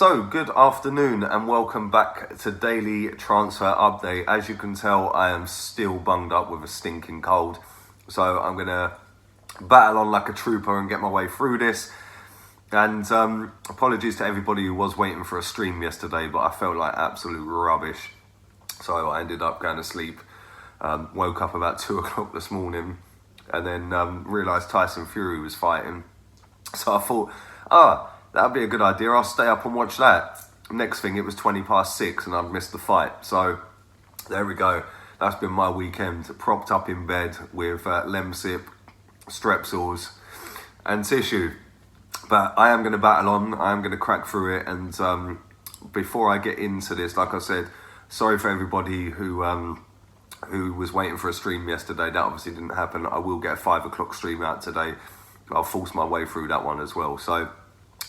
So, good afternoon and welcome back to Daily Transfer Update. As you can tell, I am still bunged up with a stinking cold. So I'm going to battle on like a trooper and get my way through this. And apologies to everybody who was waiting for a stream yesterday, but I felt like absolute rubbish. So I ended up going to sleep, woke up about 2 o'clock this morning, and then realised Tyson Fury was fighting. So I thought, that'd be a good idea. I'll stay up and watch that. Next thing, it was 6:20 and I'd missed the fight. So there we go. That's been my weekend. Propped up in bed with Lemsip, Strepsils and tissue. But I am going to battle on. I am going to crack through it. And before I get into this, like I said, sorry for everybody who was waiting for a stream yesterday. That obviously didn't happen. I will get a 5 o'clock stream out today. I'll force my way through that one as well. So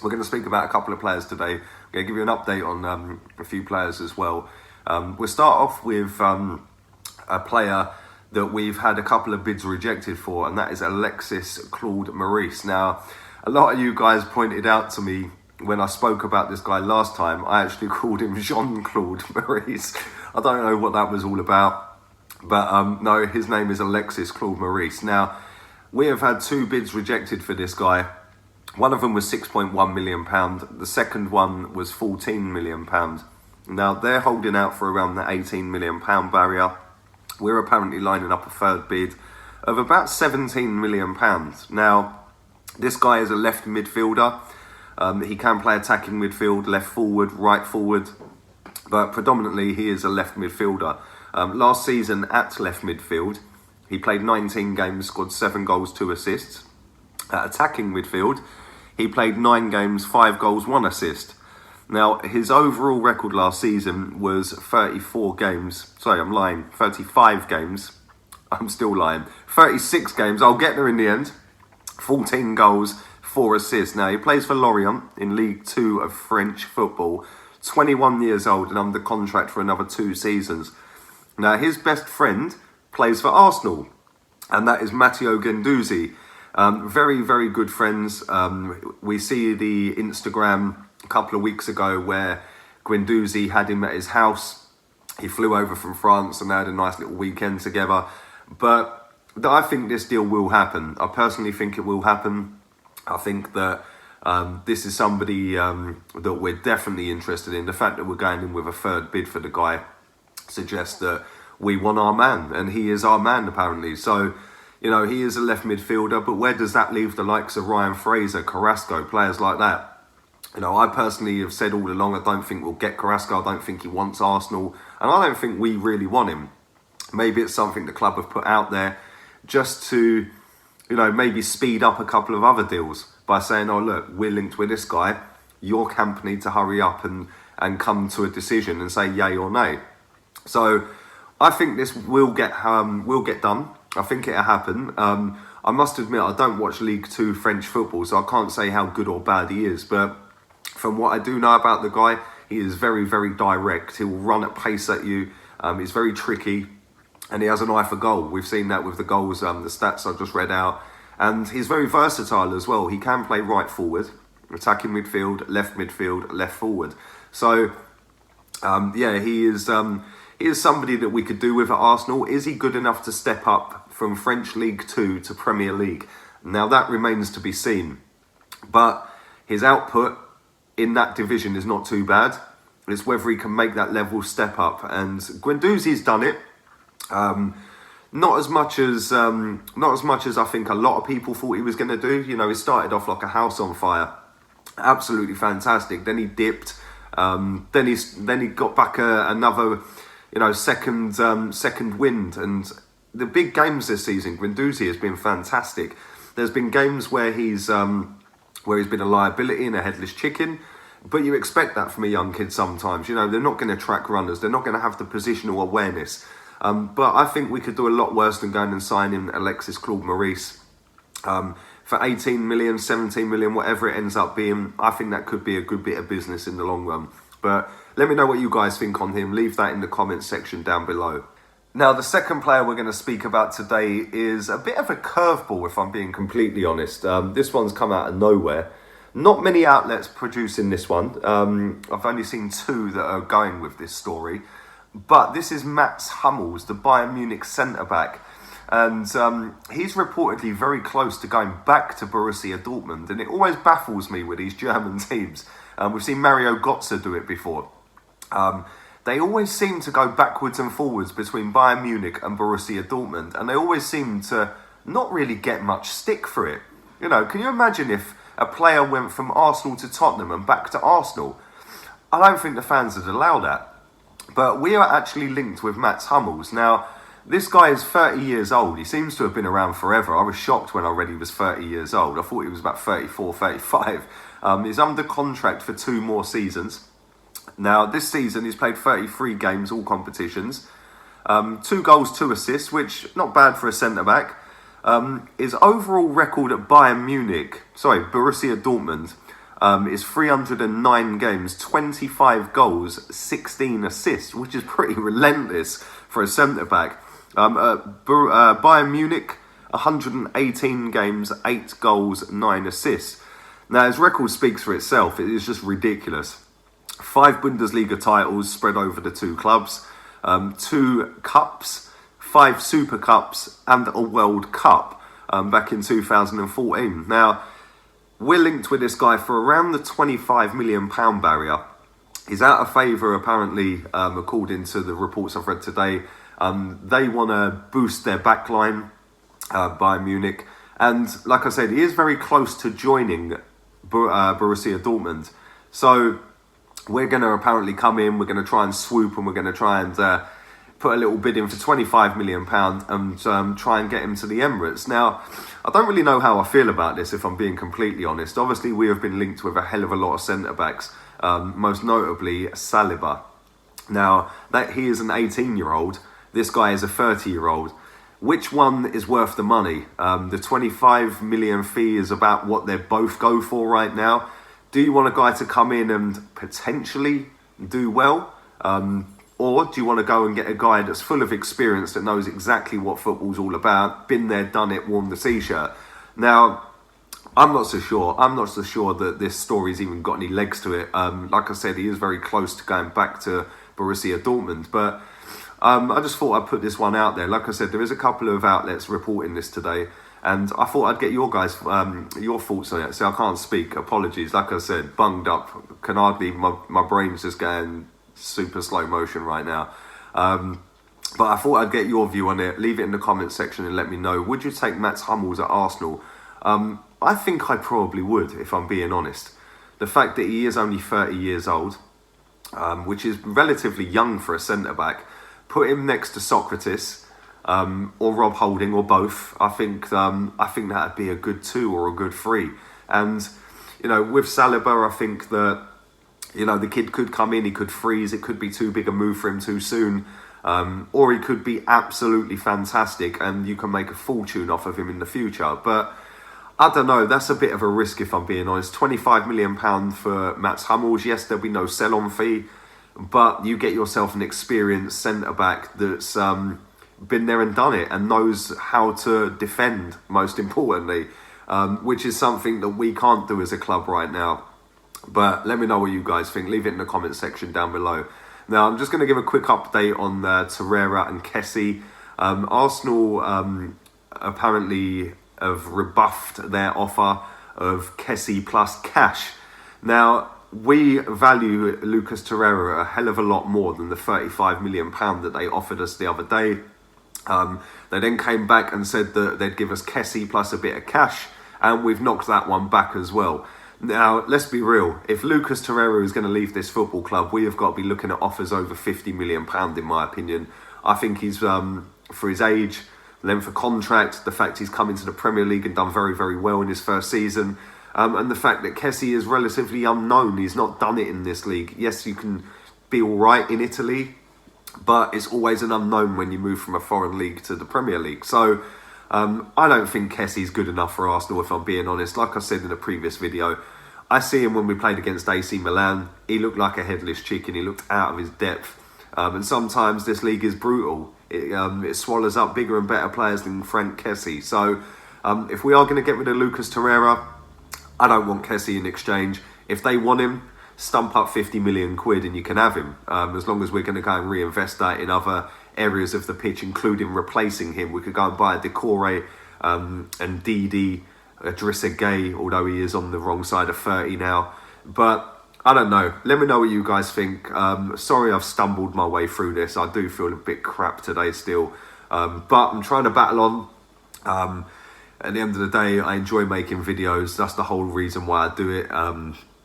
we're going to speak about a couple of players today. I'm going to give you an update on a few players as well. We'll start off with a player that we've had a couple of bids rejected for, and that is Alexis Claude Maurice. Now, a lot of you guys pointed out to me when I spoke about this guy last time, I actually called him Jean-Claude Maurice. I don't know what that was all about, but no, his name is Alexis Claude Maurice. Now, we have had 2 bids rejected for this guy. One of them was £6.1 million. The second one was £14 million. Now, they're holding out for around the £18 million barrier. We're apparently lining up a third bid of about £17 million. Now, this guy is a left midfielder. He can play attacking midfield, left forward, right forward, but predominantly he is a left midfielder. Last season at left midfield, he played 19 games, scored 7 goals, 2 assists. At attacking midfield, he played 9 games, 5 goals, 1 assist. Now, his overall record last season was 35 games. I'm still lying. 36 games. I'll get there in the end. 14 goals, 4 assists. Now, he plays for Lorient in League 2 of French football. 21 years old and under contract for another 2 seasons. Now, his best friend plays for Arsenal, and that is Matteo Guendouzi. Very, very good friends. We see the Instagram a couple of weeks ago where Guendouzi had him at his house. He flew over from France and they had a nice little weekend together. But I think this deal will happen. I personally think it will happen. I think that this is somebody that we're definitely interested in. The fact that we're going in with a third bid for the guy suggests that we want our man, and he is our man apparently. So, you know, he is a left midfielder, but where does that leave the likes of Ryan Fraser, Carrasco, players like that? You know, I personally have said all along, I don't think we'll get Carrasco. I don't think he wants Arsenal, and I don't think we really want him. Maybe it's something the club have put out there just to, you know, maybe speed up a couple of other deals by saying, oh, look, we're linked with this guy. Your camp need to hurry up and come to a decision and say yay or nay. So I think this will get done. I think it'll happen. I must admit, I don't watch League 2 French football, so I can't say how good or bad he is. But from what I do know about the guy, he is very, very direct. He will run at pace at you. He's very tricky, and he has an eye for goal. We've seen that with the goals, the stats I just read out. And he's very versatile as well. He can play right forward, attacking midfield, left forward. So, he is somebody that we could do with at Arsenal. Is he good enough to step up from French League 2 to Premier League? Now, that remains to be seen. But his output in that division is not too bad. It's whether he can make that level step up. And Guendouzi's done it. Not as much as I think a lot of people thought he was going to do. You know, he started off like a house on fire. Absolutely fantastic. Then he dipped. Then he got back another, second wind. And the big games this season, Guendouzi has been fantastic. There's been games where he's been a liability and a headless chicken, but you expect that from a young kid sometimes. You know, they're not going to track runners. They're not going to have the positional awareness. But I think we could do a lot worse than going and signing Alexis Claude Maurice. For 18 million, 17 million, whatever it ends up being, I think that could be a good bit of business in the long run. But let me know what you guys think on him. Leave that in the comments section down below. Now, the second player we're going to speak about today is a bit of a curveball, if I'm being completely honest. This one's come out of nowhere. Not many outlets producing this one. I've only seen 2 that are going with this story. But this is Mats Hummels, the Bayern Munich centre-back. And he's reportedly very close to going back to Borussia Dortmund. And it always baffles me with these German teams. We've seen Mario Götze do it before. They always seem to go backwards and forwards between Bayern Munich and Borussia Dortmund. And they always seem to not really get much stick for it. You know, can you imagine if a player went from Arsenal to Tottenham and back to Arsenal? I don't think the fans would allow that. But we are actually linked with Mats Hummels. Now, this guy is 30 years old. He seems to have been around forever. I was shocked when I read he was 30 years old. I thought he was about 34, 35. He's under contract for 2 more seasons. Now, this season he's played 33 games, all competitions. 2 goals, 2 assists, which not bad for a centre-back. His overall record at Borussia Dortmund, is 309 games, 25 goals, 16 assists, which is pretty relentless for a centre-back. Bayern Munich, 118 games, 8 goals, 9 assists. Now, his record speaks for itself. It is just ridiculous. 5 Bundesliga titles spread over the 2 clubs, 2 cups, 5 Super Cups, and a World Cup back in 2014. Now, we're linked with this guy for around the £25 million barrier. He's out of favour, apparently, according to the reports I've read today. They want to boost their backline, Bayern Munich. And like I said, he is very close to joining Borussia Dortmund. So we're going to apparently come in, we're going to try and swoop, and we're going to try and put a little bid in for £25 million and try and get him to the Emirates. Now, I don't really know how I feel about this, if I'm being completely honest. Obviously, we have been linked with a hell of a lot of centre-backs, most notably Saliba. Now, that he is an 18-year-old, this guy is a 30-year-old. Which one is worth the money? The 25 million fee is about what they both go for right now. Do you want a guy to come in and potentially do well? Or do you want to go and get a guy that's full of experience, that knows exactly what football's all about, been there, done it, worn the t-shirt? Now, I'm not so sure. I'm not so sure that this story's even got any legs to it. Like I said, he is very close to going back to Borussia Dortmund. But I just thought I'd put this one out there. Like I said, there is a couple of outlets reporting this today. And I thought I'd get your guys, your thoughts on it. So I can't speak. Apologies. Like I said, bunged up. Can hardly, my brain's just going super slow motion right now. But I thought I'd get your view on it. Leave it in the comments section and let me know. Would you take Mats Hummels at Arsenal? I think I probably would, if I'm being honest. The fact that he is only 30 years old, which is relatively young for a centre-back, put him next to Socrates, or Rob Holding, or both. I think that'd be a good 2 or a good 3. And, you know, with Saliba, I think that, you know, the kid could come in, he could freeze, it could be too big a move for him too soon, or he could be absolutely fantastic and you can make a fortune off of him in the future. But I don't know, that's a bit of a risk, if I'm being honest. £25 million for Mats Hummels. Yes, there'll be no sell-on fee, but you get yourself an experienced centre-back that's been there and done it and knows how to defend, most importantly, which is something that we can't do as a club right now. But let me know what you guys think. Leave it in the comment section down below. Now, I'm just going to give a quick update on Torreira and Kessie. Arsenal apparently have rebuffed their offer of Kessie plus cash. Now, we value Lucas Torreira a hell of a lot more than the £35 million that they offered us the other day. They then came back and said that they'd give us Kessie plus a bit of cash, and we've knocked that one back as well. Now, let's be real. If Lucas Torreira is going to leave this football club, we have got to be looking at offers over £50 million, in my opinion. I think he's, for his age, length of contract, the fact he's come into the Premier League and done very, very well in his first season, and the fact that Kessie is relatively unknown. He's not done it in this league. Yes, you can be all right in Italy, but it's always an unknown when you move from a foreign league to the Premier League. So, I don't think Kessie's good enough for Arsenal, if I'm being honest. Like I said in a previous video, I see him when we played against AC Milan. He looked like a headless chicken. He looked out of his depth. And sometimes this league is brutal. It swallows up bigger and better players than Frank Kessie. So if we are going to get rid of Lucas Torreira, I don't want Kessie in exchange. If they want him, stump up 50 million quid and you can have him. As long as we're going to go and reinvest that in other areas of the pitch, including replacing him. We could go and buy a Decore and Didi, Idrissa Gueye, although he is on the wrong side of 30 now. But I don't know. Let me know what you guys think. Sorry I've stumbled my way through this. I do feel a bit crap today still. But I'm trying to battle on. At the end of the day, I enjoy making videos. That's the whole reason why I do it.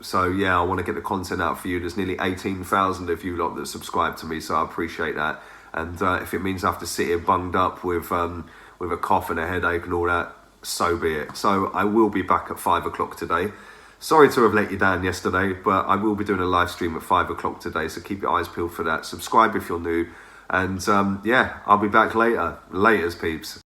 So yeah, I want to get the content out for you. There's nearly 18,000 of you lot that subscribe to me, so I appreciate that. And if it means I have to sit here bunged up with a cough and a headache and all that, so be it. So I will be back at 5 o'clock today. Sorry to have let you down yesterday, but I will be doing a live stream at 5 o'clock today, so keep your eyes peeled for that. Subscribe if you're new. And yeah, I'll be back later. Laters, peeps.